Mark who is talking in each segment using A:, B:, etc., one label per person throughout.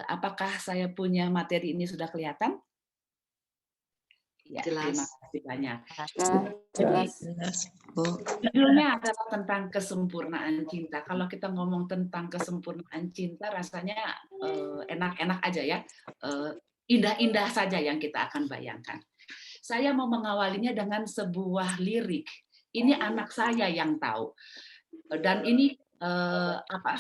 A: Apakah saya punya materi ini sudah kelihatan? Ya, terima
B: Jelas.
A: kasih banyak.
C: Jelas.
A: Judulnya adalah tentang kesempurnaan cinta. Kalau kita ngomong tentang kesempurnaan cinta, rasanya enak-enak aja ya, indah-indah saja yang kita akan bayangkan. Saya mau mengawalinya dengan sebuah lirik. Ini anak saya yang tahu. Dan ini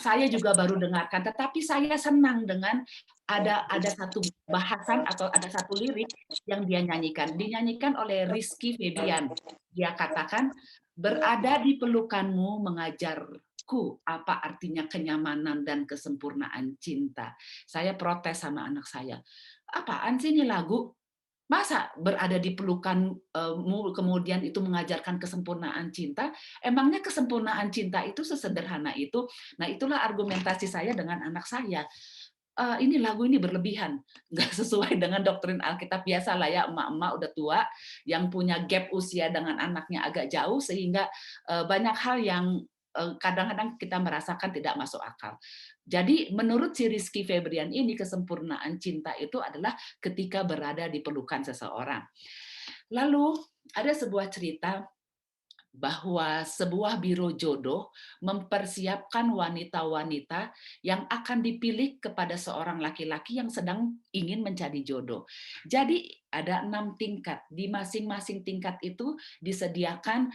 A: saya juga baru dengarkan, tetapi saya senang dengan ada satu bahasan atau ada satu lirik yang dia nyanyikan. Dinyanyikan oleh Rizky Febian. Dia katakan, berada di pelukanmu mengajarku apa artinya kenyamanan dan kesempurnaan cinta. Saya protes sama anak saya. Apaan sih ini lagu? Masa berada di pelukanmu kemudian itu mengajarkan kesempurnaan cinta? Emangnya kesempurnaan cinta itu sesederhana itu? Nah, itulah argumentasi saya dengan anak saya. Ini lagu ini berlebihan, nggak sesuai dengan doktrin Alkitab. Biasalah ya, emak-emak udah tua yang punya gap usia dengan anaknya agak jauh, sehingga banyak hal yang kadang-kadang kita merasakan tidak masuk akal. Jadi menurut si Rizky Febrian ini, kesempurnaan cinta itu adalah ketika berada di pelukan seseorang. Lalu ada sebuah cerita bahwa sebuah biro jodoh mempersiapkan wanita-wanita yang akan dipilih kepada seorang laki-laki yang sedang ingin mencari jodoh. Jadi ada 6 tingkat. Di masing-masing tingkat itu disediakan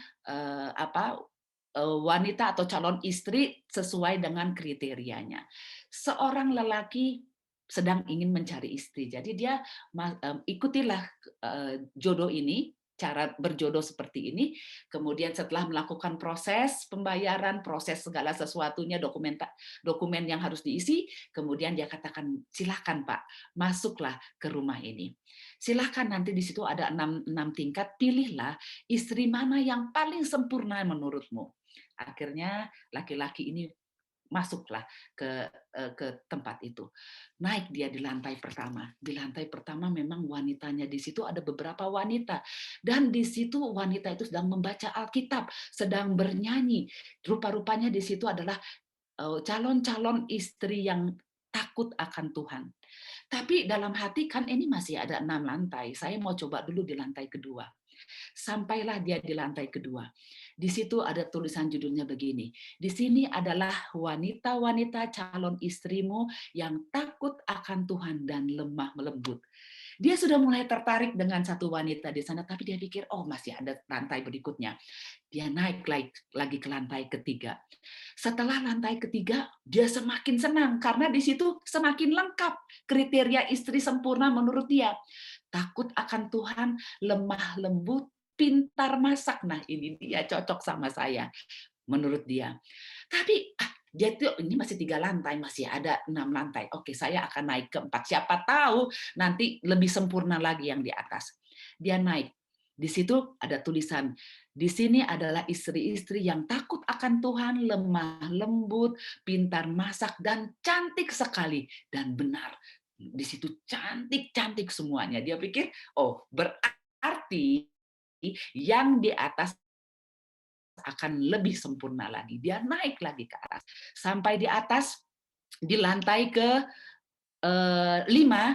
A: wanita atau calon istri sesuai dengan kriterianya. Seorang lelaki sedang ingin mencari istri, jadi dia ikutilah jodoh ini, cara berjodoh seperti ini. Kemudian setelah melakukan proses pembayaran, proses segala sesuatunya, dokumen yang harus diisi, kemudian dia katakan, silahkan Pak, masuklah ke rumah ini. Silahkan, nanti di situ ada 6 tingkat, pilihlah istri mana yang paling sempurna menurutmu. Akhirnya laki-laki ini masuklah ke tempat itu. Naik dia di lantai pertama. Di lantai pertama memang wanitanya di situ ada beberapa wanita. Dan di situ wanita itu sedang membaca Alkitab, sedang bernyanyi. Rupa-rupanya di situ adalah calon-calon istri yang takut akan Tuhan. Tapi dalam hati kan ini masih ada 6 lantai. Saya mau coba dulu di lantai kedua. Sampailah dia di lantai kedua. Di situ ada tulisan judulnya begini. Di sini adalah wanita-wanita calon istrimu yang takut akan Tuhan dan lemah lembut. Dia sudah mulai tertarik dengan satu wanita di sana, tapi dia pikir, oh masih ada lantai berikutnya. Dia naik lagi ke lantai ketiga. Setelah lantai ketiga, dia semakin senang karena di situ semakin lengkap kriteria istri sempurna menurut dia. Takut akan Tuhan, lemah lembut, pintar masak. Nah, ini dia cocok sama saya menurut dia. Tapi dia tuh ini masih 3 lantai, masih ada 6 lantai. Oke, saya akan naik ke 4. Siapa tahu nanti lebih sempurna lagi yang di atas. Dia naik. Di situ ada tulisan, di sini adalah istri-istri yang takut akan Tuhan, lemah lembut, pintar masak, dan cantik sekali. Dan benar, di situ cantik-cantik semuanya. Dia pikir, oh berarti yang di atas akan lebih sempurna lagi. Dia naik lagi ke atas. Sampai di atas, di lantai ke 5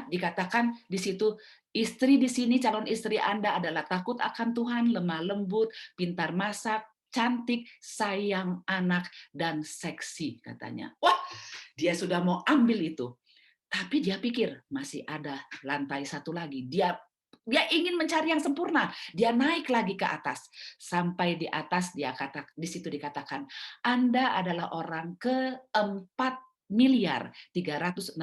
A: dikatakan di situ, istri di sini, calon istri Anda adalah takut akan Tuhan, lemah lembut, pintar masak, cantik, sayang anak, dan seksi katanya. Wah, dia sudah mau ambil itu. Tapi dia pikir masih ada lantai 1 lagi. Dia ingin mencari yang sempurna. Dia naik lagi ke atas. Sampai di atas di situ dikatakan, Anda adalah orang ke-4 miliar 363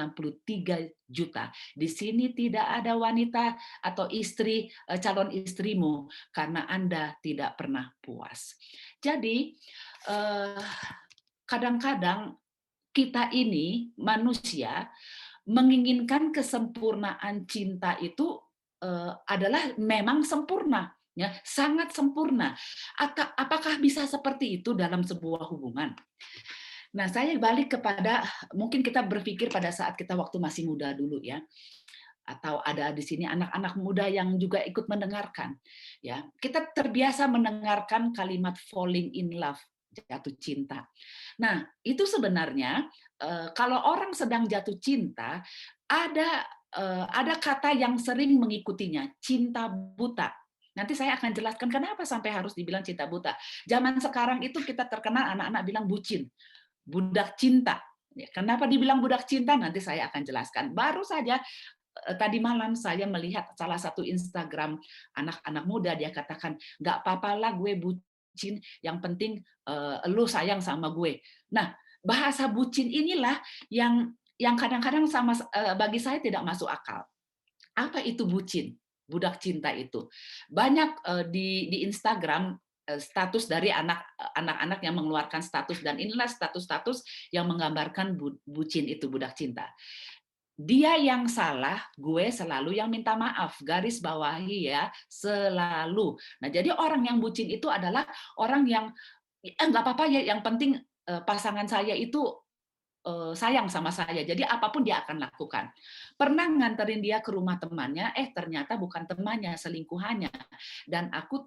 A: juta. Di sini tidak ada wanita atau istri, calon istrimu, karena Anda tidak pernah puas. Jadi kadang-kadang kita ini manusia menginginkan kesempurnaan cinta itu adalah memang sempurna, ya, sangat sempurna. Apakah bisa seperti itu dalam sebuah hubungan? Nah, saya balik kepada, mungkin kita berpikir pada saat kita waktu masih muda dulu ya, atau ada di sini anak-anak muda yang juga ikut mendengarkan, ya. Kita terbiasa mendengarkan kalimat falling in love, jatuh cinta. Nah, itu sebenarnya kalau orang sedang jatuh cinta, ada kata yang sering mengikutinya, cinta buta. Nanti saya akan jelaskan kenapa sampai harus dibilang cinta buta. Zaman sekarang itu kita terkenal anak-anak bilang bucin, budak cinta. Ya, kenapa dibilang budak cinta? Nanti saya akan jelaskan. Baru saja tadi malam saya melihat salah satu Instagram anak-anak muda, dia katakan, nggak apa-apalah gue bucin, yang penting lu sayang sama gue. Nah, bahasa bucin inilah yang kadang-kadang bagi saya tidak masuk akal. Apa itu bucin? Budak cinta itu. Banyak di Instagram status dari anak-anak yang mengeluarkan status, dan inilah status-status yang menggambarkan bucin itu, budak cinta. Dia yang salah, gue selalu yang minta maaf. Garis bawahi ya, selalu. Nah, jadi orang yang bucin itu adalah orang yang nggak apa-apa ya, yang penting pasangan saya itu sayang sama saya. Jadi apapun dia akan lakukan. Pernah nganterin dia ke rumah temannya, ternyata bukan temannya, selingkuhannya. Dan aku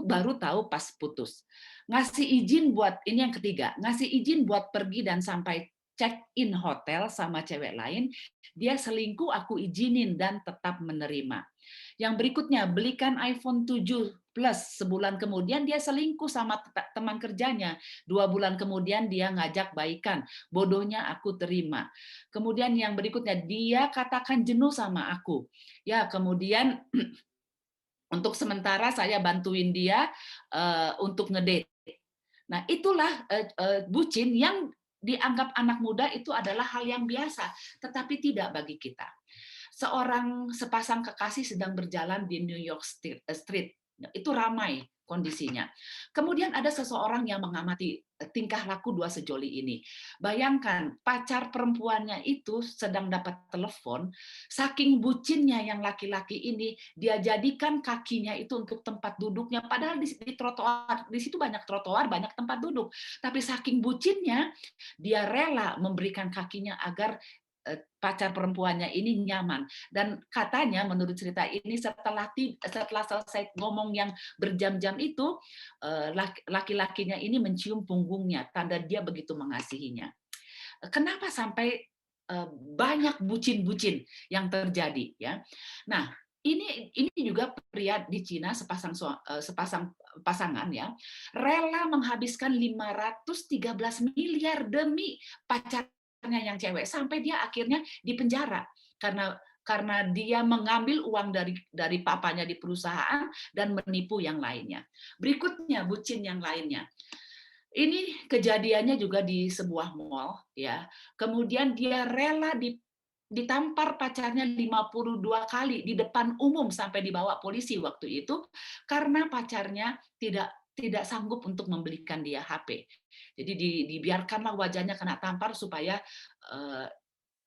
A: baru tahu pas putus. Ngasih izin buat, ini yang ketiga, ngasih izin buat pergi dan sampai check-in hotel sama cewek lain, dia selingkuh, aku izinin dan tetap menerima. Yang berikutnya, belikan iPhone 7 Plus, sebulan kemudian dia selingkuh sama teman kerjanya. 2 bulan kemudian dia ngajak baikan. Bodohnya aku terima. Kemudian yang berikutnya, dia katakan jenuh sama aku. Ya, kemudian untuk sementara saya bantuin dia untuk ngedate. Nah, itulah bucin yang dianggap anak muda itu adalah hal yang biasa, tetapi tidak bagi kita. Sepasang kekasih sedang berjalan di New York Street. Itu ramai kondisinya. Kemudian ada seseorang yang mengamati tingkah laku dua sejoli ini. Bayangkan, pacar perempuannya itu sedang dapat telepon, saking bucinnya yang laki-laki ini, dia jadikan kakinya itu untuk tempat duduknya, padahal di trotoar, di situ banyak trotoar, banyak tempat duduk. Tapi saking bucinnya, dia rela memberikan kakinya agar pacar perempuannya ini nyaman. Dan katanya menurut cerita ini, setelah selesai ngomong yang berjam-jam itu, laki-lakinya ini mencium punggungnya, tanda dia begitu mengasihinya. Kenapa sampai banyak bucin-bucin yang terjadi, ya? Nah, ini juga pria di Cina, sepasang pasangan ya, rela menghabiskan 513 miliar demi pacar yang cewek, sampai dia akhirnya dipenjara karena dia mengambil uang dari papanya di perusahaan dan menipu yang lainnya. Berikutnya, bucin yang lainnya. Ini kejadiannya juga di sebuah mall ya. Kemudian dia rela ditampar pacarnya 52 kali di depan umum sampai dibawa polisi waktu itu karena pacarnya tidak sanggup untuk membelikan dia HP. Jadi dibiarkanlah wajahnya kena tampar supaya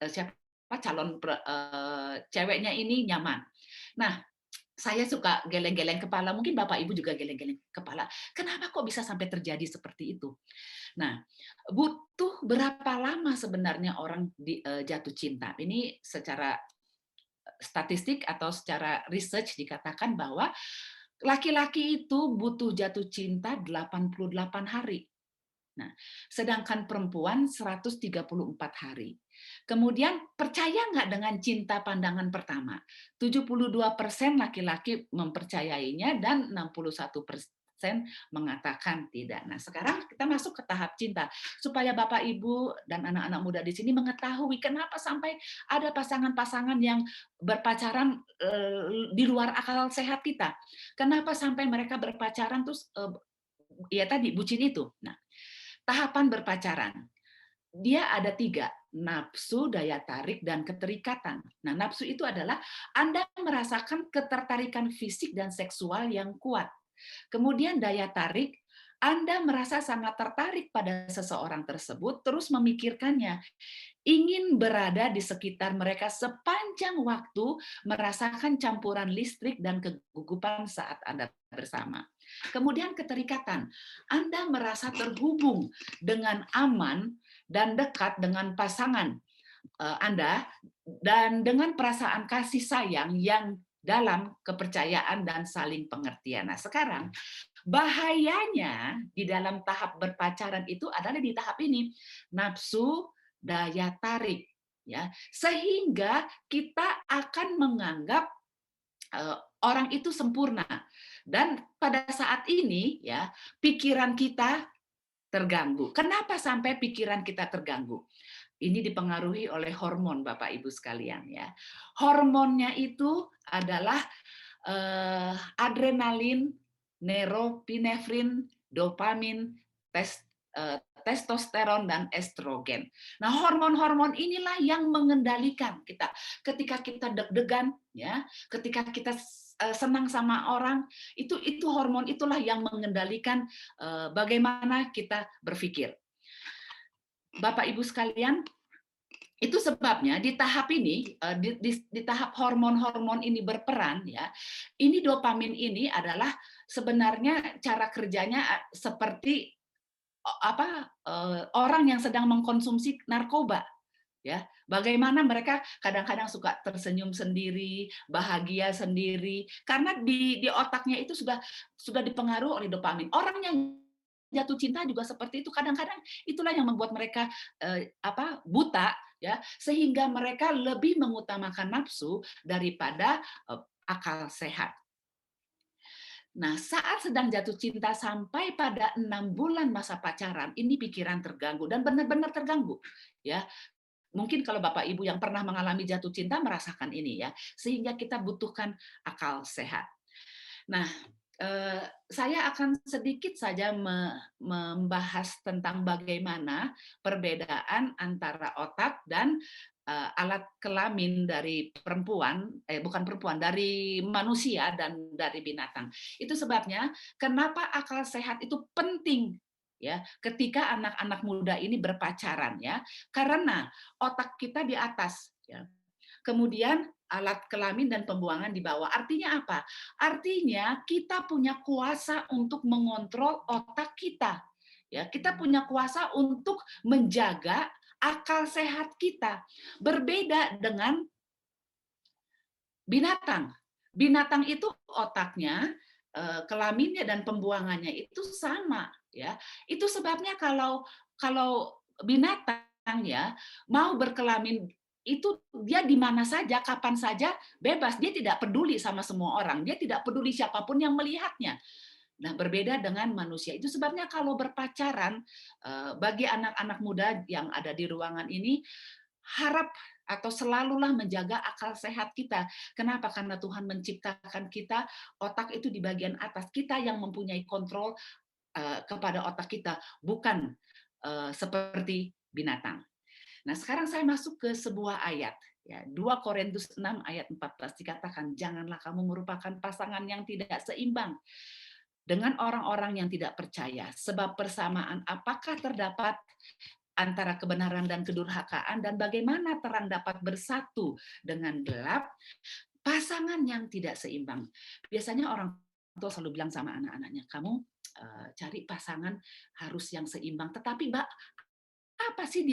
A: siapa calon ceweknya ini nyaman. Nah, saya suka geleng-geleng kepala, mungkin Bapak Ibu juga geleng-geleng kepala. Kenapa kok bisa sampai terjadi seperti itu? Nah, butuh berapa lama sebenarnya orang jatuh cinta? Ini secara statistik atau secara research dikatakan bahwa laki-laki itu butuh jatuh cinta 88 hari. Nah, sedangkan perempuan 134 hari. Kemudian percaya nggak dengan cinta pandangan pertama? 72% laki-laki mempercayainya dan 61% mengatakan tidak. Nah, sekarang kita masuk ke tahap cinta. Supaya Bapak, Ibu, dan anak-anak muda di sini mengetahui kenapa sampai ada pasangan-pasangan yang berpacaran di luar akal sehat kita. Kenapa sampai mereka berpacaran terus ya tadi bucin itu. Nah, tahapan berpacaran. Dia ada 3, nafsu, daya tarik, dan keterikatan. Nah, nafsu itu adalah Anda merasakan ketertarikan fisik dan seksual yang kuat. Kemudian daya tarik, Anda merasa sangat tertarik pada seseorang tersebut, terus memikirkannya, ingin berada di sekitar mereka sepanjang waktu, merasakan campuran listrik dan kegugupan saat Anda bersama. Kemudian keterikatan, Anda merasa terhubung dengan aman dan dekat dengan pasangan Anda, dan dengan perasaan kasih sayang yang dalam, kepercayaan dan saling pengertian. Nah, sekarang bahayanya di dalam tahap berpacaran itu adalah di tahap ini, nafsu, daya tarik, ya, sehingga kita akan menganggap orang itu sempurna. Dan pada saat ini ya, pikiran kita terganggu. Kenapa sampai pikiran kita terganggu? Ini dipengaruhi oleh hormon Bapak Ibu sekalian ya. Hormonnya itu adalah adrenalin, neuropinefrin, dopamin, testosteron dan estrogen. Nah, hormon-hormon inilah yang mengendalikan kita. Ketika kita deg-degan, ya, ketika kita senang sama orang, itu hormon itulah yang mengendalikan bagaimana kita berpikir. Bapak Ibu sekalian, itu sebabnya di tahap ini, di tahap hormon-hormon ini berperan, ya, ini dopamin ini adalah sebenarnya cara kerjanya seperti orang yang sedang mengkonsumsi narkoba, ya. Bagaimana mereka kadang-kadang suka tersenyum sendiri, bahagia sendiri, karena di otaknya itu sudah dipengaruhi oleh dopamin. Orang yang jatuh cinta juga seperti itu, kadang-kadang itulah yang membuat mereka buta, ya, sehingga mereka lebih mengutamakan nafsu daripada akal sehat. Nah, saat sedang jatuh cinta sampai pada 6 bulan masa pacaran, ini pikiran terganggu dan benar-benar terganggu, ya. Mungkin kalau Bapak Ibu yang pernah mengalami jatuh cinta merasakan ini, ya, sehingga kita butuhkan akal sehat. Nah, saya akan sedikit saja membahas tentang bagaimana perbedaan antara otak dan alat kelamin dari bukan perempuan, dari manusia dan dari binatang. Itu sebabnya kenapa akal sehat itu penting, ya, ketika anak-anak muda ini berpacaran, ya, karena otak kita di atas, ya. Kemudian alat kelamin dan pembuangan di bawah. Artinya apa? Artinya kita punya kuasa untuk mengontrol otak kita. Ya, kita punya kuasa untuk menjaga akal sehat kita. Berbeda dengan binatang. Binatang itu otaknya, kelaminnya dan pembuangannya itu sama, ya. Itu sebabnya kalau binatang, ya, mau berkelamin itu dia di mana saja, kapan saja bebas. Dia tidak peduli sama semua orang. Dia tidak peduli siapapun yang melihatnya. Nah, berbeda dengan manusia. Itu sebabnya kalau berpacaran, bagi anak-anak muda yang ada di ruangan ini, harap atau selalulah menjaga akal sehat kita. Kenapa? Karena Tuhan menciptakan kita, otak itu di bagian atas. Kita yang mempunyai kontrol kepada otak kita, bukan seperti binatang. Nah, sekarang saya masuk ke sebuah ayat. Ya, 2 Korintus 6 ayat 14 dikatakan, janganlah kamu merupakan pasangan yang tidak seimbang dengan orang-orang yang tidak percaya. Sebab persamaan apakah terdapat antara kebenaran dan kedurhakaan, dan bagaimana terang dapat bersatu dengan gelap, pasangan yang tidak seimbang. Biasanya orang tua selalu bilang sama anak-anaknya, kamu cari pasangan harus yang seimbang. Tetapi Mbak, apa sih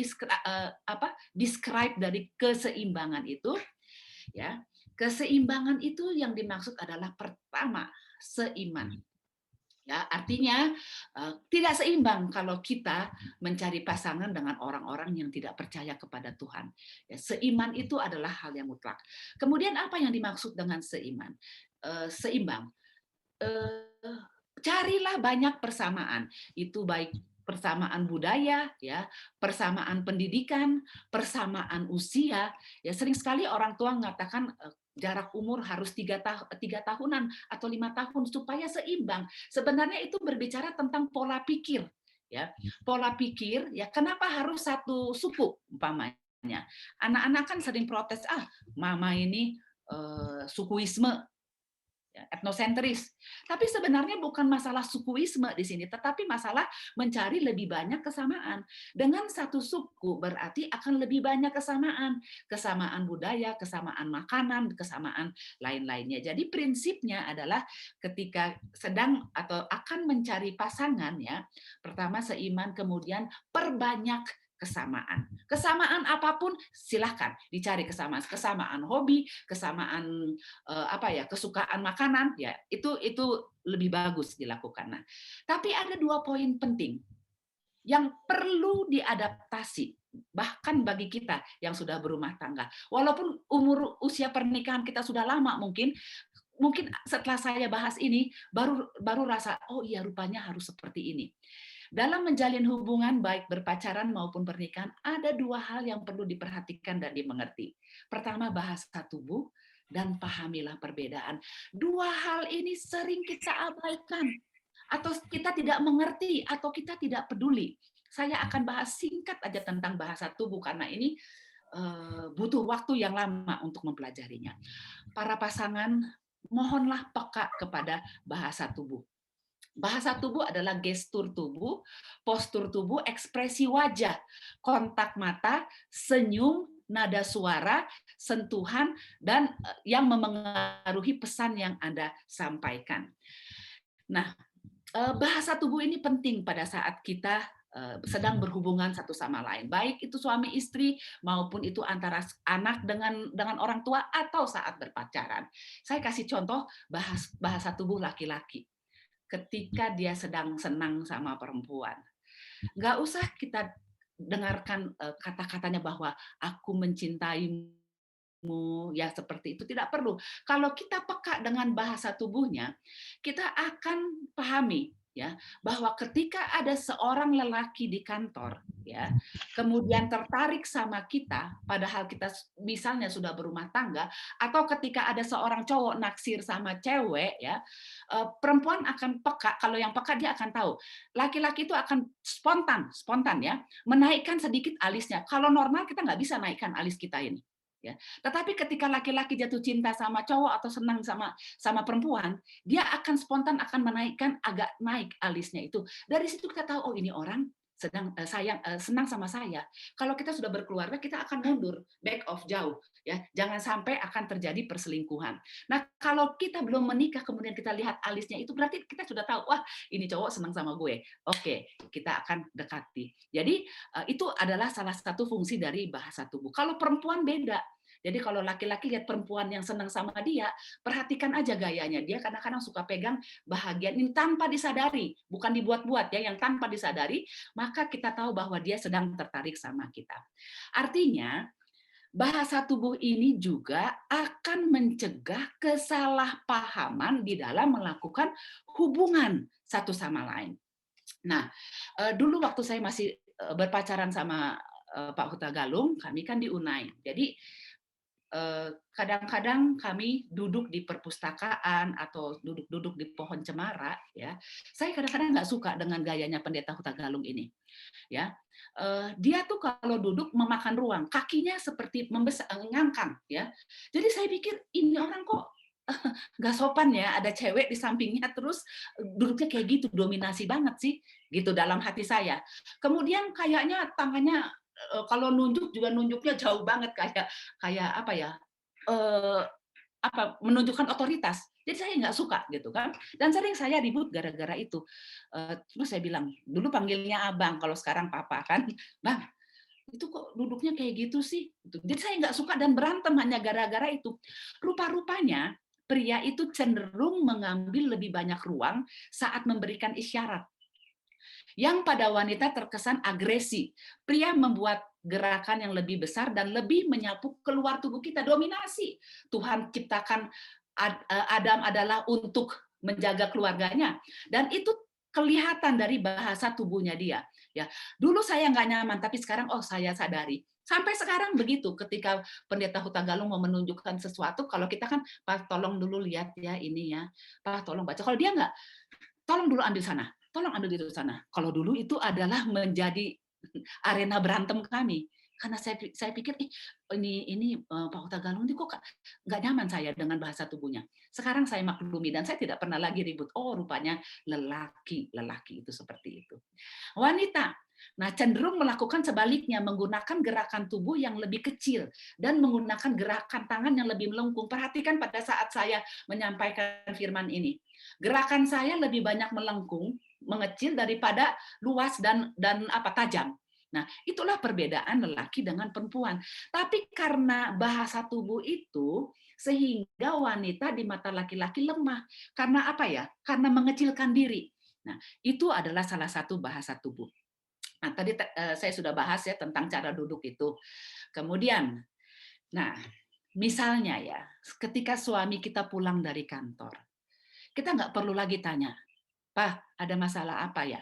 A: describe dari keseimbangan itu? Ya, keseimbangan itu yang dimaksud adalah pertama, seiman. Ya, artinya tidak seimbang kalau kita mencari pasangan dengan orang-orang yang tidak percaya kepada Tuhan. Ya, seiman itu adalah hal yang mutlak. Kemudian apa yang dimaksud dengan seiman? Seimbang. Carilah banyak persamaan. Itu baik persamaan budaya, ya, persamaan pendidikan, persamaan usia. Ya, sering sekali orang tua mengatakan jarak umur harus 3 tahunan atau 5 tahun supaya seimbang. Sebenarnya itu berbicara tentang pola pikir, ya. Pola pikir, ya, kenapa harus satu suku umpamanya. Anak-anak kan sering protes, mama ini sukuisme, etnosentris. Tapi sebenarnya bukan masalah sukuisme di sini, tetapi masalah mencari lebih banyak kesamaan. Dengan satu suku berarti akan lebih banyak kesamaan. Kesamaan budaya, kesamaan makanan, kesamaan lain-lainnya. Jadi prinsipnya adalah ketika sedang atau akan mencari pasangan, ya, pertama seiman, kemudian perbanyak kesamaan. Kesamaan apapun silahkan dicari kesamaan hobi, kesamaan kesukaan makanan, ya, itu lebih bagus dilakukan. Nah, tapi ada 2 poin penting yang perlu diadaptasi bahkan bagi kita yang sudah berumah tangga. Walaupun usia pernikahan kita sudah lama, mungkin setelah saya bahas ini baru baru rasa, oh iya rupanya harus seperti ini. Dalam menjalin hubungan baik berpacaran maupun pernikahan, ada dua hal yang perlu diperhatikan dan dimengerti. Pertama, bahasa tubuh, dan pahamilah perbedaan. Dua hal ini sering kita abaikan, atau kita tidak mengerti, atau kita tidak peduli. Saya akan bahas singkat aja tentang bahasa tubuh, karena ini butuh waktu yang lama untuk mempelajarinya. Para pasangan, mohonlah peka kepada bahasa tubuh. Bahasa tubuh adalah gestur tubuh, postur tubuh, ekspresi wajah, kontak mata, senyum, nada suara, sentuhan, dan yang memengaruhi pesan yang Anda sampaikan. Nah, bahasa tubuh ini penting pada saat kita sedang berhubungan satu sama lain, baik itu suami istri maupun itu antara anak dengan orang tua atau saat berpacaran. Saya kasih contoh bahasa tubuh laki-laki ketika dia sedang senang sama perempuan. Nggak usah kita dengarkan kata-katanya bahwa aku mencintaimu, ya seperti itu, tidak perlu. Kalau kita peka dengan bahasa tubuhnya, kita akan pahami ya bahwa ketika ada seorang lelaki di kantor ya kemudian tertarik sama kita padahal kita misalnya sudah berumah tangga, atau ketika ada seorang cowok naksir sama cewek ya, perempuan akan peka. Kalau yang peka dia akan tahu laki-laki itu akan spontan ya menaikkan sedikit alisnya. Kalau normal kita nggak bisa naikkan alis kita ini ya. Tetapi ketika laki-laki jatuh cinta sama cowok atau senang sama perempuan, dia akan spontan akan menaikkan agak naik alisnya itu. Dari situ kita tahu, oh ini orang senang sama saya. Kalau kita sudah berkeluarga, kita akan mundur, back off jauh, ya. Jangan sampai akan terjadi perselingkuhan. Nah, kalau kita belum menikah, kemudian kita lihat alisnya itu, berarti kita sudah tahu, wah ini cowok senang sama gue. Oke, kita akan dekati. Jadi itu adalah salah satu fungsi dari bahasa tubuh. Kalau perempuan beda. Jadi kalau laki-laki lihat perempuan yang senang sama dia, perhatikan aja gayanya. Dia kadang-kadang suka pegang bahagian ini tanpa disadari, bukan dibuat-buat ya, yang tanpa disadari, maka kita tahu bahwa dia sedang tertarik sama kita. Artinya, bahasa tubuh ini juga akan mencegah kesalahpahaman di dalam melakukan hubungan satu sama lain. Nah, dulu waktu saya masih berpacaran sama Pak Huta Galung, kami kan di Unai. Jadi kadang-kadang kami duduk di perpustakaan atau duduk-duduk di pohon cemara, ya. Saya kadang-kadang nggak suka dengan gayanya Pendeta Huta Galung ini, ya. Dia tuh kalau duduk memakan ruang, kakinya seperti ngangkang, ya. Jadi saya pikir ini orang kok nggak sopan ya, ada cewek di sampingnya terus duduknya kayak gitu, dominasi banget sih, gitu dalam hati saya. Kemudian kayaknya tangannya kalau nunjuk juga nunjuknya jauh banget kayak kayak apa ya? eh, menunjukkan otoritas. Jadi saya nggak suka gitu kan. Dan sering saya ribut gara-gara itu. Terus saya bilang, dulu panggilnya abang, kalau sekarang papa kan, bang itu kok duduknya kayak gitu sih. Jadi saya nggak suka dan berantem hanya gara-gara itu. Rupa-rupanya pria itu cenderung mengambil lebih banyak ruang saat memberikan isyarat. Yang pada wanita terkesan agresi. Pria membuat gerakan yang lebih besar dan lebih menyapu keluar tubuh kita, dominasi. Tuhan ciptakan Adam adalah untuk menjaga keluarganya, dan itu kelihatan dari bahasa tubuhnya dia. Ya, dulu saya nggak nyaman, tapi sekarang oh saya sadari. Sampai sekarang begitu, ketika Pendeta Huta Galung mau menunjukkan sesuatu, kalau kita kan, Pak tolong dulu lihat ya ini ya, Pak tolong baca. Kalau dia nggak, tolong dulu ambil sana, tolong ambil di sana. Kalau dulu itu adalah menjadi arena berantem kami. Karena saya pikir ini Pak Huta Galung ini kok nggak nyaman saya dengan bahasa tubuhnya. Sekarang saya maklumi dan saya tidak pernah lagi ribut. Oh rupanya lelaki itu seperti itu. Wanita, nah cenderung melakukan sebaliknya, menggunakan gerakan tubuh yang lebih kecil dan menggunakan gerakan tangan yang lebih melengkung. Perhatikan pada saat saya menyampaikan firman ini. Gerakan saya lebih banyak melengkung, mengecil daripada luas dan tajam. Nah, itulah perbedaan lelaki dengan perempuan. Tapi karena bahasa tubuh itu, sehingga wanita di mata laki-laki lemah. Karena apa ya? Karena mengecilkan diri. Nah, itu adalah salah satu bahasa tubuh. Nah, tadi saya sudah bahas ya tentang cara duduk itu. Kemudian, nah, misalnya ya, ketika suami kita pulang dari kantor, kita nggak perlu lagi tanya, "Pak, ada masalah apa ya?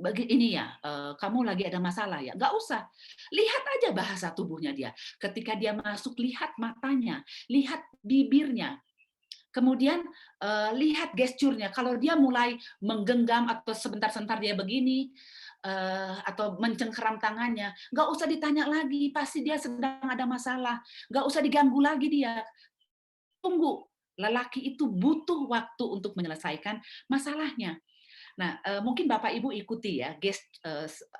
A: Ini ya, kamu lagi ada masalah ya?" Nggak usah. Lihat aja bahasa tubuhnya dia. Ketika dia masuk, lihat matanya, lihat bibirnya. Kemudian lihat gesturnya. Kalau dia mulai menggenggam atau sebentar-sebentar dia begini, atau mencengkeram tangannya, nggak usah ditanya lagi, pasti dia sedang ada masalah. Nggak usah diganggu lagi dia. Tunggu, lelaki itu butuh waktu untuk menyelesaikan masalahnya. Nah, mungkin Bapak Ibu ikuti ya,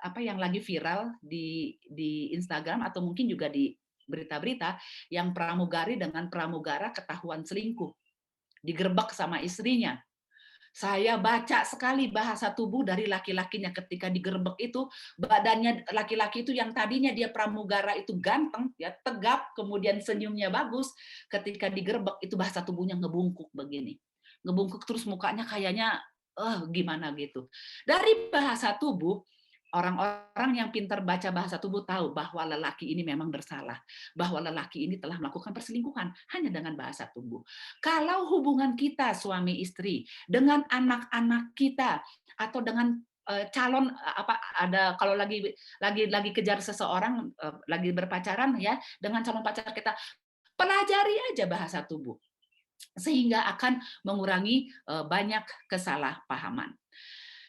A: apa yang lagi viral di Instagram atau mungkin juga di berita-berita yang pramugari dengan pramugara ketahuan selingkuh, digerebek sama istrinya. Saya baca sekali bahasa tubuh dari laki-lakinya ketika digerebek itu, badannya laki-laki itu yang tadinya dia pramugara itu ganteng, ya tegap, kemudian senyumnya bagus, ketika digerebek itu bahasa tubuhnya ngebungkuk begini. Ngebungkuk terus mukanya kayaknya gimana gitu. Dari bahasa tubuh, orang-orang yang pintar baca bahasa tubuh tahu bahwa lelaki ini memang bersalah, bahwa lelaki ini telah melakukan perselingkuhan hanya dengan bahasa tubuh. Kalau hubungan kita suami istri dengan anak-anak kita atau dengan calon apa ada kalau lagi kejar seseorang lagi berpacaran ya dengan calon pacar kita, pelajari aja bahasa tubuh sehingga akan mengurangi banyak kesalahpahaman.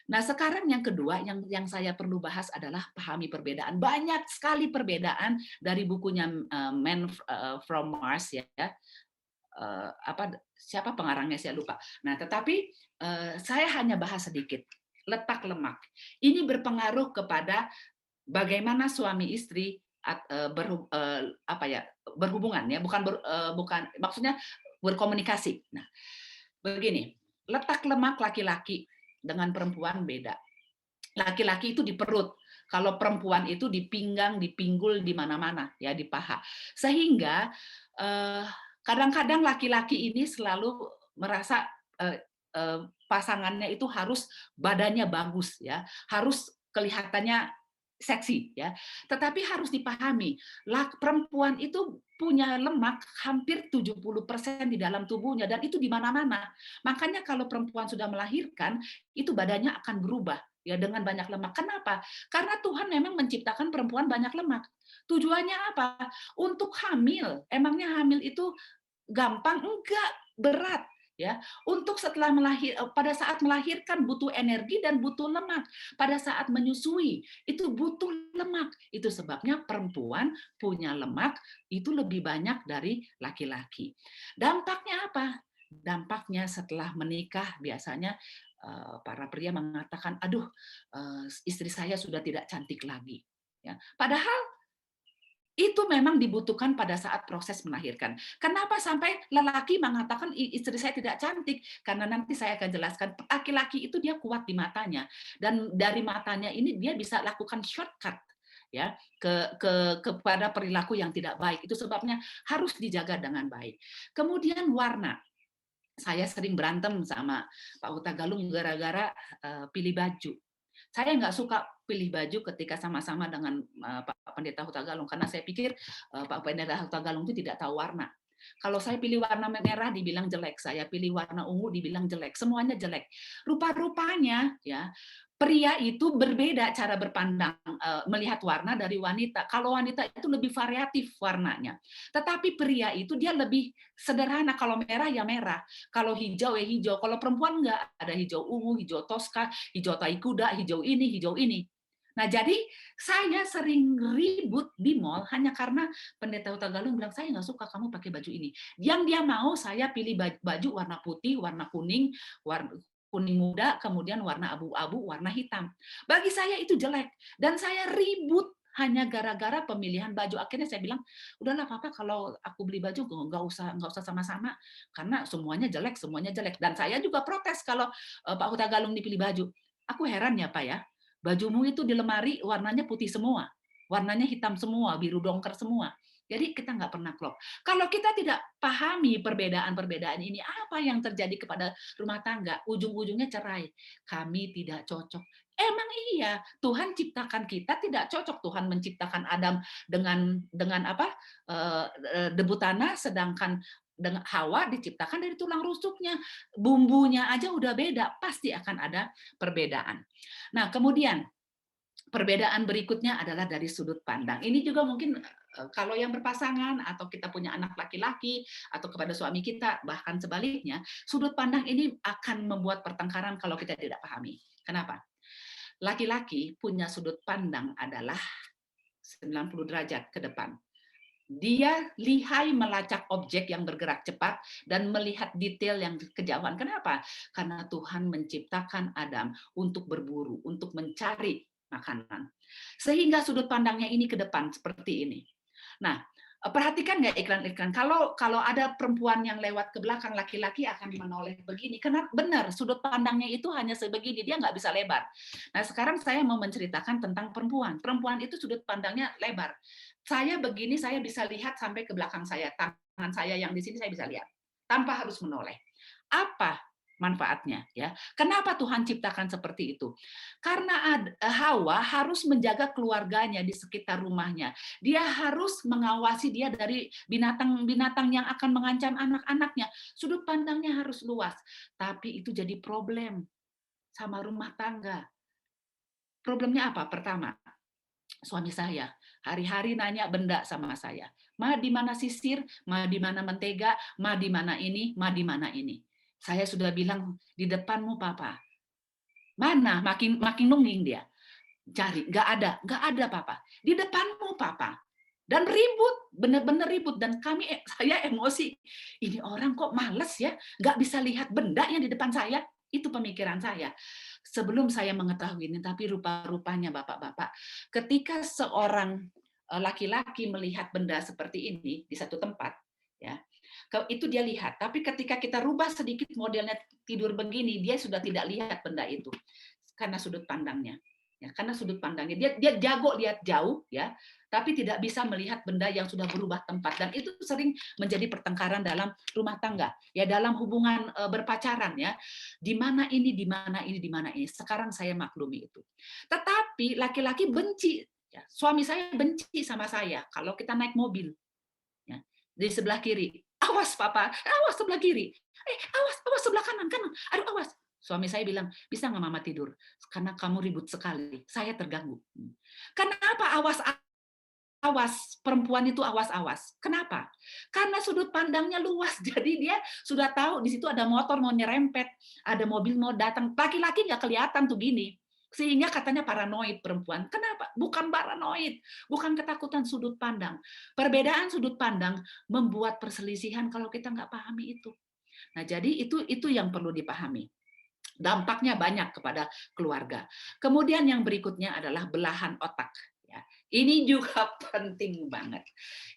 A: Nah, sekarang yang kedua yang saya perlu bahas adalah pahami perbedaan. Banyak sekali perbedaan dari bukunya Man from Mars ya. Apa siapa pengarangnya saya lupa. Nah, tetapi saya hanya bahas sedikit. Letak lemak. Ini berpengaruh kepada bagaimana suami istri apa ya berhubungan ya, bukan maksudnya berkomunikasi. Nah, begini, letak lemak laki-laki dengan perempuan beda. Laki-laki itu di perut, kalau perempuan itu di pinggang, di pinggul, di mana-mana, ya di paha. Sehingga kadang-kadang laki-laki ini selalu merasa pasangannya itu harus badannya bagus, ya, harus kelihatannya seksi, ya. Tetapi harus dipahami, perempuan itu punya lemak hampir 70% di dalam tubuhnya dan itu di mana-mana. Makanya kalau perempuan sudah melahirkan, itu badannya akan berubah ya dengan banyak lemak. Kenapa? Karena Tuhan memang menciptakan perempuan banyak lemak. Tujuannya apa? Untuk hamil. Emangnya hamil itu gampang? Enggak, berat. Ya, untuk pada saat melahirkan butuh energi dan butuh lemak. Pada saat menyusui itu butuh lemak. Itu sebabnya perempuan punya lemak itu lebih banyak dari laki-laki. Dampaknya apa? Dampaknya setelah menikah biasanya para pria mengatakan, aduh istri saya sudah tidak cantik lagi. Ya, padahal itu memang dibutuhkan pada saat proses melahirkan. Kenapa sampai lelaki mengatakan istri saya tidak cantik? Karena nanti saya akan jelaskan, laki-laki itu dia kuat di matanya dan dari matanya ini dia bisa lakukan shortcut ya kepada perilaku yang tidak baik. Itu sebabnya harus dijaga dengan baik. Kemudian warna. Saya sering berantem sama Pak Hutagalung gara-gara pilih baju. Saya nggak suka pilih baju ketika sama-sama dengan Pak Pendeta Hutagalung karena saya pikir Pak Pendeta Hutagalung itu tidak tahu warna. Kalau saya pilih warna merah dibilang jelek, saya pilih warna ungu dibilang jelek, semuanya jelek. Rupa-rupanya ya pria itu berbeda cara berpandang melihat warna dari wanita. Kalau wanita itu lebih variatif warnanya. Tetapi pria itu dia lebih sederhana, kalau merah ya merah, kalau hijau ya hijau, kalau perempuan enggak, ada hijau ungu, hijau toska, hijau tai kuda, hijau ini, hijau ini. Nah, jadi saya sering ribut di mall hanya karena Pendeta Hutagalung bilang, saya nggak suka kamu pakai baju ini. Yang dia mau saya pilih baju warna putih, warna kuning, warna kuning muda, kemudian warna abu-abu, warna hitam. Bagi saya itu jelek. Dan saya ribut hanya gara-gara pemilihan baju. Akhirnya saya bilang, udahlah papa kalau aku beli baju nggak usah sama-sama karena semuanya jelek, semuanya jelek. Dan saya juga protes kalau Pak Hutagalung dipilih baju. Aku heran ya Pak ya, bajumu itu di lemari warnanya putih semua, warnanya hitam semua, biru dongker semua. Jadi kita nggak pernah klop. Kalau kita tidak pahami perbedaan-perbedaan ini, apa yang terjadi kepada rumah tangga? Ujung-ujungnya cerai. Kami tidak cocok. Emang iya, Tuhan ciptakan kita tidak cocok. Tuhan menciptakan Adam dengan apa? Debu tanah, sedangkan dengan Hawa diciptakan dari tulang rusuknya. Bumbunya aja udah beda, pasti akan ada perbedaan. Nah, kemudian perbedaan berikutnya adalah dari sudut pandang. Ini juga mungkin kalau yang berpasangan atau kita punya anak laki-laki atau kepada suami kita, bahkan sebaliknya, sudut pandang ini akan membuat pertengkaran kalau kita tidak pahami. Kenapa? Laki-laki punya sudut pandang adalah 90 derajat ke depan. Dia lihai melacak objek yang bergerak cepat dan melihat detail yang kejauhan. Kenapa? Karena Tuhan menciptakan Adam untuk berburu, untuk mencari makanan. Sehingga sudut pandangnya ini ke depan seperti ini. Nah, perhatikan nggak iklan-iklan. Kalau ada perempuan yang lewat ke belakang, laki-laki akan menoleh begini. Karena benar, sudut pandangnya itu hanya sebegini, dia nggak bisa lebar. Nah, sekarang saya mau menceritakan tentang perempuan. Perempuan itu sudut pandangnya lebar. Saya begini, saya bisa lihat sampai ke belakang saya. Tangan saya yang di sini saya bisa lihat. Tanpa harus menoleh. Apa manfaatnya, ya? Kenapa Tuhan ciptakan seperti itu? Karena Hawa harus menjaga keluarganya di sekitar rumahnya. Dia harus mengawasi dia dari binatang-binatang yang akan mengancam anak-anaknya. Sudut pandangnya harus luas. Tapi itu jadi problem sama rumah tangga. Problemnya apa? Pertama, suami saya hari-hari nanya benda sama saya. Ma, di mana sisir? Ma, di mana mentega? Ma, di mana ini? Ma, di mana ini? Saya sudah bilang di depanmu, Papa. Mana? Makin makin nungging dia. Cari, nggak ada, Papa. Di depanmu, Papa. Dan ribut, bener-bener ribut. Dan saya emosi. Ini orang kok males ya, nggak bisa lihat benda yang di depan saya. Itu pemikiran saya. Sebelum saya mengetahui ini, tapi rupa-rupanya Bapak-Bapak, ketika seorang laki-laki melihat benda seperti ini di satu tempat, ya, itu dia lihat. Tapi ketika kita rubah sedikit modelnya tidur begini, dia sudah tidak lihat benda itu karena sudut pandangnya. Ya, karena sudut pandangnya dia jago lihat jauh, ya, tapi tidak bisa melihat benda yang sudah berubah tempat, dan itu sering menjadi pertengkaran dalam rumah tangga, ya, dalam hubungan berpacaran, ya, di mana ini, di mana ini, di mana ini. Sekarang saya maklumi itu. Tetapi laki-laki benci, ya, suami saya benci sama saya kalau kita naik mobil, ya, di sebelah kiri. Awas Papa, awas sebelah kiri. Awas sebelah kanan, kanan. Aduh awas. Suami saya bilang, bisa nggak Mama tidur? Karena kamu ribut sekali, saya terganggu. Kenapa awas-awas? Perempuan itu awas-awas. Kenapa? Karena sudut pandangnya luas. Jadi dia sudah tahu di situ ada motor mau nyerempet, ada mobil mau datang. Laki-laki nggak kelihatan tuh gini. Sehingga katanya paranoid perempuan. Kenapa? Bukan paranoid, bukan ketakutan, sudut pandang. Perbedaan sudut pandang membuat perselisihan kalau kita nggak pahami itu. Nah, jadi itu yang perlu dipahami. Dampaknya banyak kepada keluarga. Kemudian yang berikutnya adalah belahan otak. Ya, ini juga penting banget.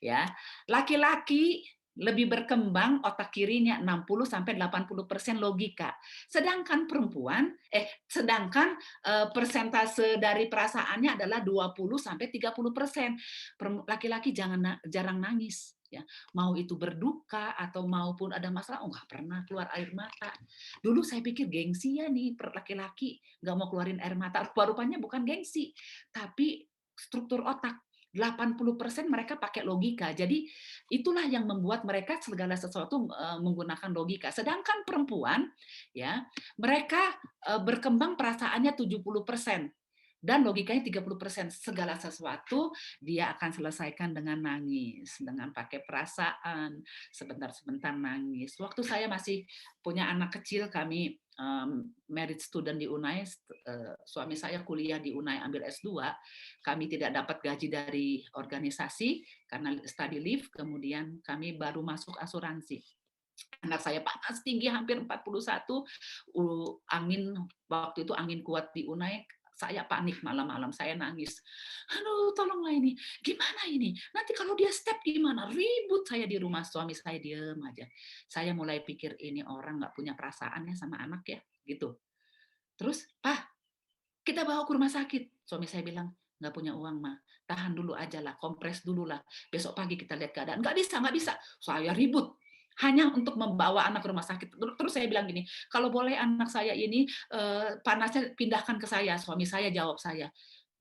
A: Ya, laki-laki lebih berkembang otak kirinya 60-80% logika. Sedangkan persentase dari perasaannya adalah 20-30%. Laki-laki jarang nangis, ya. Mau itu berduka atau maupun ada masalah, nggak pernah keluar air mata. Dulu saya pikir gengsi ya nih, laki-laki nggak mau keluarin air mata. Rupa-rupanya bukan gengsi, tapi struktur otak. 80% mereka pakai logika. Jadi itulah yang membuat mereka segala sesuatu menggunakan logika. Sedangkan perempuan, ya, mereka berkembang perasaannya 70%. Dan logikanya 30%. Segala sesuatu dia akan selesaikan dengan nangis, dengan pakai perasaan, sebentar-sebentar nangis. Waktu saya masih punya anak kecil, kami merit student di UNAI, suami saya kuliah di UNAI ambil S2, kami tidak dapat gaji dari organisasi karena study leave, kemudian kami baru masuk asuransi. Anak saya panas tinggi hampir 41, angin waktu itu angin kuat di UNAI, saya panik malam-malam, saya nangis. Aduh, tolonglah ini. Gimana ini? Nanti kalau dia step gimana? Ribut saya di rumah, suami saya diem aja. Saya mulai pikir ini orang nggak punya perasaannya sama anak ya, gitu. Terus, kita bawa ke rumah sakit. Suami saya bilang, nggak punya uang, Ma. Tahan dulu aja lah, kompres dulu lah. Besok pagi kita lihat keadaan. Nggak bisa, nggak bisa. Saya ribut. hanya untuk membawa anak ke rumah sakit. Terus saya bilang gini, "Kalau boleh anak saya ini, panasnya pindahkan ke saya." Suami saya jawab saya,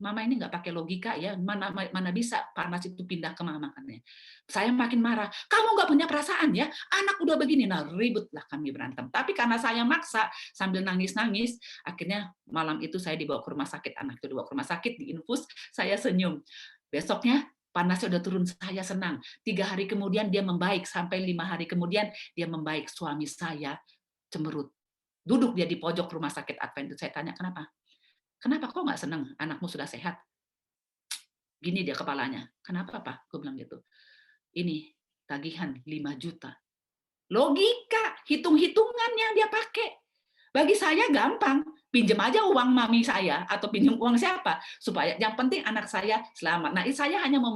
A: "Mama ini nggak pakai logika ya, mana bisa panas itu pindah ke mama," katanya. Saya makin marah, "Kamu nggak punya perasaan ya? Anak udah begini." Nah, ributlah kami berantem. Tapi karena saya maksa sambil nangis-nangis, akhirnya malam itu saya dibawa ke rumah sakit, anak itu dibawa ke rumah sakit, diinfus, saya senyum. Besoknya panasnya udah turun, saya senang. 3 hari kemudian dia membaik, sampai 5 hari kemudian dia membaik. Suami saya cemberut. Duduk dia di pojok rumah sakit Advent. Saya tanya, "Kenapa? Kenapa kok nggak senang? Anakmu sudah sehat?" Gini dia kepalanya. "Kenapa, Pak?" Gue bilang gitu. "Ini tagihan 5 juta." Logika, hitung-hitungan yang dia pakai. Bagi saya gampang, pinjam aja uang mami saya atau pinjam uang siapa, supaya yang penting anak saya selamat. Nah, saya hanya mau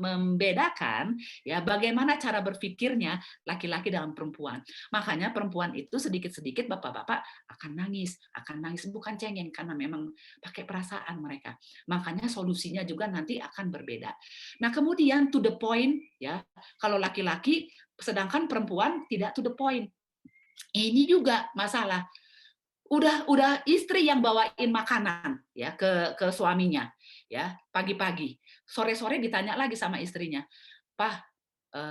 A: membedakan ya bagaimana cara berpikirnya laki-laki dan perempuan. Makanya perempuan itu sedikit-sedikit bapak-bapak akan nangis bukan cengeng karena memang pakai perasaan mereka. Makanya solusinya juga nanti akan berbeda. Nah, kemudian to the point ya, kalau laki-laki sedangkan perempuan tidak to the point. Ini juga masalah. Udah istri yang bawain makanan ya ke suaminya ya pagi-pagi. Sore-sore ditanya lagi sama istrinya, "Pah,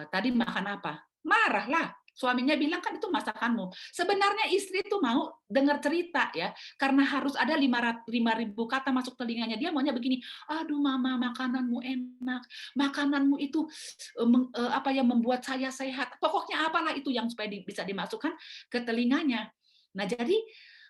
A: tadi makan apa?" Marahlah. Suaminya bilang, "Kan itu masakanmu." Sebenarnya istri itu mau dengar cerita ya, karena harus ada 5.000 kata masuk telinganya. Dia maunya begini, "Aduh mama, makananmu enak, makananmu itu apa yang membuat saya sehat." Pokoknya apalah itu yang supaya bisa dimasukkan ke telinganya. Nah, jadi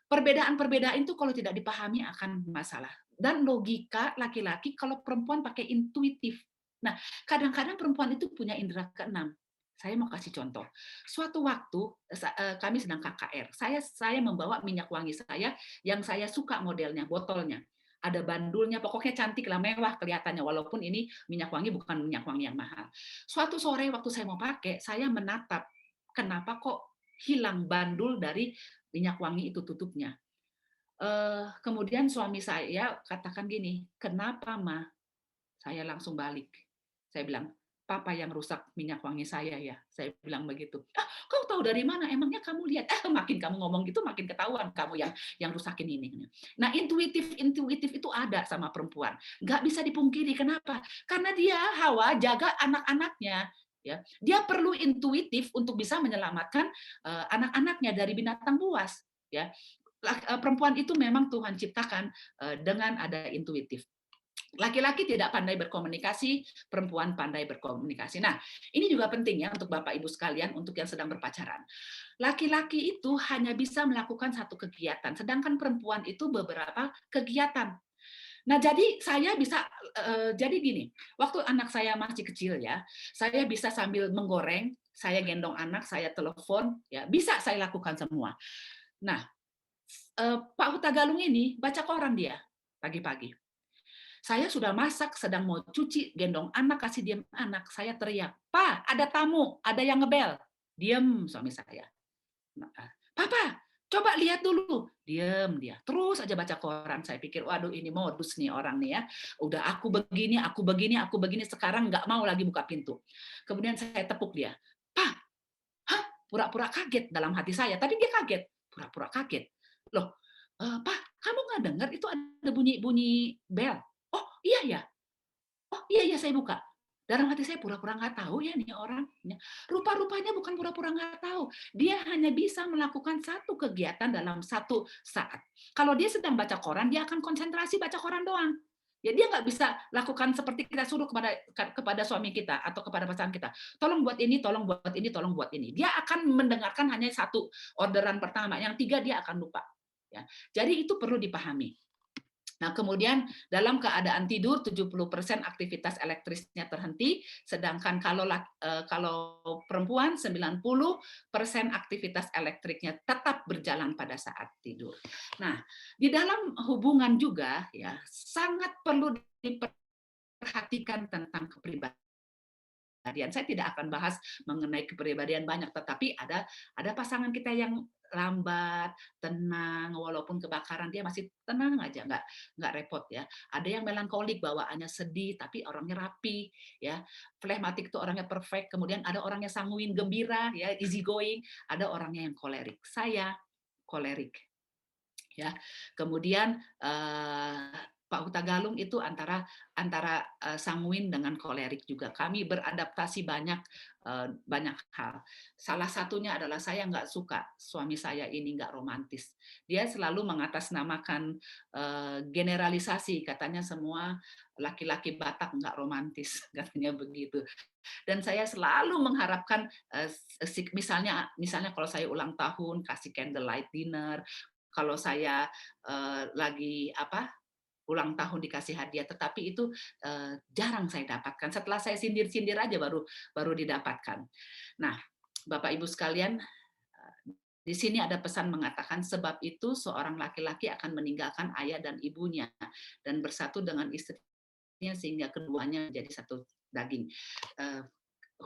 A: perbedaan-perbedaan itu kalau tidak dipahami akan masalah. Dan logika laki-laki, kalau perempuan pakai intuitif. Nah, kadang-kadang perempuan itu punya indera keenam. Saya mau kasih contoh. Suatu waktu kami sedang KKR. Saya membawa minyak wangi saya yang saya suka modelnya, botolnya. Ada bandulnya, pokoknya cantik lah, mewah kelihatannya. Walaupun ini minyak wangi bukan minyak wangi yang mahal. Suatu sore waktu saya mau pakai, saya menatap kenapa kok hilang bandul dari minyak wangi itu tutupnya. Kemudian suami saya katakan gini, "Kenapa, Ma?" Saya langsung balik. Saya bilang, "Papa yang rusak minyak wangi saya ya?" Saya bilang begitu. "Ah, kau tahu dari mana? Emangnya kamu lihat?" Makin kamu ngomong gitu makin ketahuan kamu yang rusakin ini. Nah, intuitif itu ada sama perempuan. Nggak bisa dipungkiri. Kenapa? Karena dia Hawa jaga anak-anaknya. Ya, dia perlu intuitif untuk bisa menyelamatkan anak-anaknya dari binatang buas. Ya, perempuan itu memang Tuhan ciptakan dengan ada intuitif. Laki-laki tidak pandai berkomunikasi, perempuan pandai berkomunikasi. Nah, ini juga penting ya untuk Bapak Ibu sekalian, untuk yang sedang berpacaran. Laki-laki itu hanya bisa melakukan satu kegiatan, sedangkan perempuan itu beberapa kegiatan. Nah, jadi saya bisa jadi gini, waktu anak saya masih kecil ya, saya bisa sambil menggoreng, saya gendong anak, saya telepon, ya bisa saya lakukan semua. Nah, Pak Hutagalung ini baca koran dia pagi-pagi. Saya sudah masak, sedang mau cuci, gendong anak, kasih diam anak. Saya teriak, "Pa, ada tamu, ada yang ngebel." Diam suami saya. "Papa, coba lihat dulu." Diam dia. Terus aja baca koran. Saya pikir, waduh ini modus nih orang nih ya. Udah aku begini, sekarang nggak mau lagi buka pintu. Kemudian saya tepuk dia. "Pa, hah?" Pura-pura kaget dalam hati saya. Tadi dia kaget. Pura-pura kaget. Loh, "Pa, kamu nggak dengar itu ada bunyi-bunyi bel?" "Oh, iya ya." "Oh, iya iya saya buka." Dalam hati saya pura-pura nggak tahu ya nih orang. Rupa-rupanya bukan pura-pura nggak tahu. Dia hanya bisa melakukan satu kegiatan dalam satu saat. Kalau dia sedang baca koran, dia akan konsentrasi baca koran doang. Ya dia nggak bisa lakukan seperti kita suruh kepada suami kita atau kepada pasangan kita. Tolong buat ini, tolong buat ini, tolong buat ini. Dia akan mendengarkan hanya satu orderan pertama. Yang 3 dia akan lupa. Ya. Jadi itu perlu dipahami. Nah, kemudian dalam keadaan tidur 70% aktivitas elektrisnya terhenti, sedangkan kalau perempuan 90% aktivitas elektriknya tetap berjalan pada saat tidur. Nah, di dalam hubungan juga ya sangat perlu diperhatikan tentang kepribadian. Saya tidak akan bahas mengenai kepribadian banyak, tetapi ada pasangan kita yang lambat, tenang, walaupun kebakaran dia masih tenang aja, nggak repot ya. Ada yang melankolik, bawaannya sedih, tapi orangnya rapi, ya. Flematik itu orangnya perfect, kemudian ada orangnya sanguin, gembira, ya, easy going, ada orangnya yang kolerik. Saya kolerik, ya. Kemudian Pak Huta Galung itu antara antara sanguin dengan kolerik juga. Kami beradaptasi banyak hal. Salah satunya adalah saya nggak suka suami saya ini nggak romantis. Dia selalu mengatasnamakan generalisasi, katanya semua laki-laki Batak nggak romantis, katanya begitu. Dan saya selalu mengharapkan misalnya kalau saya ulang tahun kasih candlelight dinner, kalau saya lagi ulang tahun dikasih hadiah, tetapi itu jarang saya dapatkan. Setelah saya sindir-sindir aja baru didapatkan. Nah, Bapak Ibu sekalian, di sini ada pesan mengatakan sebab itu seorang laki-laki akan meninggalkan ayah dan ibunya dan bersatu dengan istrinya sehingga keduanya menjadi satu daging.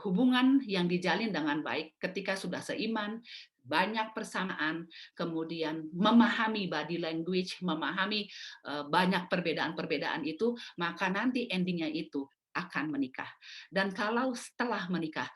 A: Hubungan yang dijalin dengan baik ketika sudah seiman, banyak persamaan, kemudian memahami body language, memahami banyak perbedaan-perbedaan itu, maka nanti endingnya itu akan menikah. Dan kalau setelah menikah,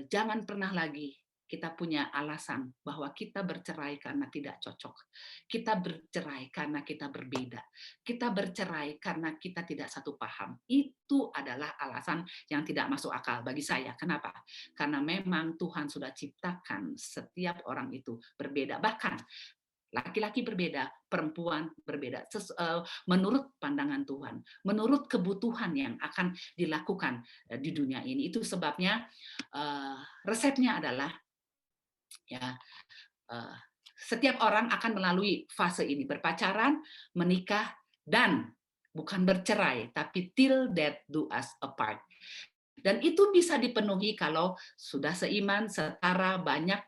A: jangan pernah lagi kita punya alasan bahwa kita bercerai karena tidak cocok. Kita bercerai karena kita berbeda. Kita bercerai karena kita tidak satu paham. Itu adalah alasan yang tidak masuk akal bagi saya. Kenapa? Karena memang Tuhan sudah ciptakan setiap orang itu berbeda. Bahkan laki-laki berbeda, perempuan berbeda, menurut pandangan Tuhan, menurut kebutuhan yang akan dilakukan di dunia ini. Itu sebabnya resepnya adalah ya setiap orang akan melalui fase ini, berpacaran, menikah, dan bukan bercerai, tapi till death do us apart. Dan itu bisa dipenuhi kalau sudah seiman, setara, banyak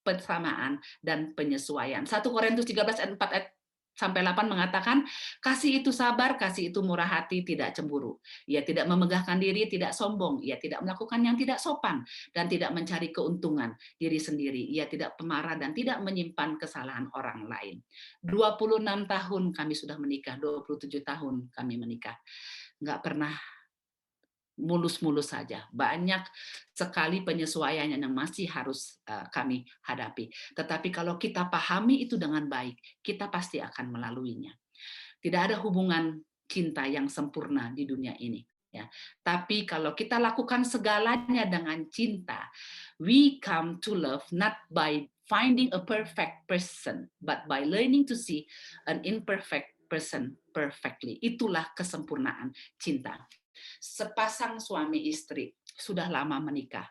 A: persamaan dan penyesuaian. 1 Korintus 13 ayat 4 sampai 8 mengatakan, kasih itu sabar, kasih itu murah hati, tidak cemburu. Ia tidak memegahkan diri, tidak sombong. Ia tidak melakukan yang tidak sopan dan tidak mencari keuntungan diri sendiri. Ia tidak pemarah dan tidak menyimpan kesalahan orang lain. 26 tahun kami sudah menikah, 27 tahun kami menikah. Nggak pernah mulus-mulus saja. Banyak sekali penyesuaian yang masih harus kami hadapi. Tetapi kalau kita pahami itu dengan baik, kita pasti akan melaluinya. Tidak ada hubungan cinta yang sempurna di dunia ini. Ya. Tapi kalau kita lakukan segalanya dengan cinta, we come to love not by finding a perfect person, but by learning to see an imperfect person perfectly. Itulah kesempurnaan cinta. Sepasang suami istri sudah lama menikah.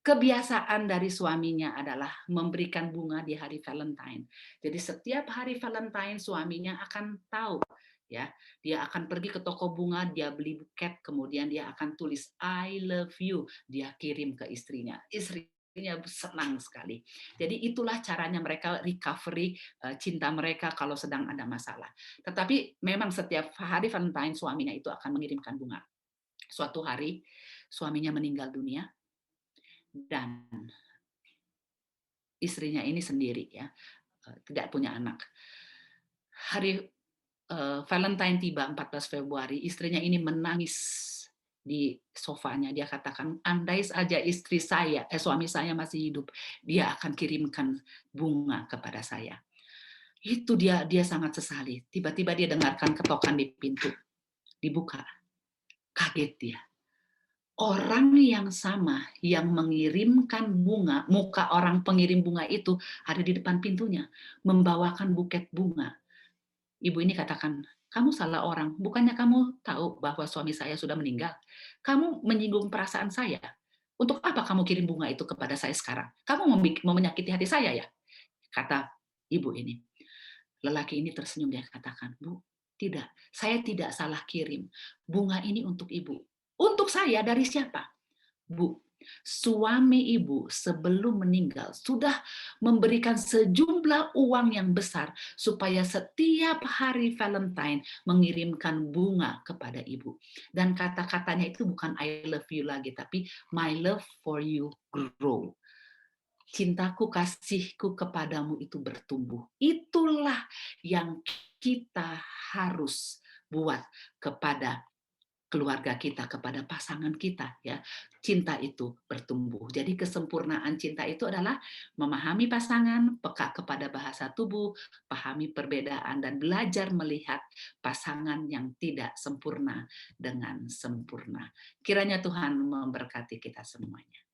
A: Kebiasaan dari suaminya adalah memberikan bunga di hari Valentine. Jadi setiap hari Valentine suaminya akan tahu, ya, dia akan pergi ke toko bunga, dia beli buket, kemudian dia akan tulis I love you, dia kirim ke istrinya. Istrinya senang sekali. Jadi itulah caranya mereka recovery cinta mereka kalau sedang ada masalah. Tetapi memang setiap hari Valentine suaminya itu akan mengirimkan bunga. Suatu hari suaminya meninggal dunia dan istrinya ini sendiri, ya, tidak punya anak. Hari Valentine tiba 14 Februari, istrinya ini menangis di sofanya. Dia katakan, andai saja suami saya masih hidup, dia akan kirimkan bunga kepada saya. Itu dia sangat sesali. Tiba-tiba dia dengarkan ketokan di pintu. Dibuka. Kaget dia. Orang yang sama yang mengirimkan bunga, muka orang pengirim bunga itu ada di depan pintunya, membawakan buket bunga. Ibu ini katakan, kamu salah orang, bukannya kamu tahu bahwa suami saya sudah meninggal? Kamu menyinggung perasaan saya. Untuk apa kamu kirim bunga itu kepada saya sekarang? Kamu mau menyakiti hati saya ya? Kata ibu ini. Lelaki ini tersenyum, dia katakan, Bu, tidak, saya tidak salah kirim. Bunga ini untuk ibu. Untuk saya dari siapa? Bu, suami ibu sebelum meninggal sudah memberikan sejumlah uang yang besar supaya setiap hari Valentine mengirimkan bunga kepada ibu. Dan kata-katanya itu bukan I love you lagi, tapi my love for you grow. cintaku, kasihku kepadamu itu bertumbuh. Itulah yang kita harus buat kepada keluarga kita, kepada pasangan kita, ya. Cinta itu bertumbuh. Jadi kesempurnaan cinta itu adalah memahami pasangan, peka kepada bahasa tubuh, pahami perbedaan dan belajar melihat pasangan yang tidak sempurna dengan sempurna. Kiranya Tuhan memberkati kita semuanya.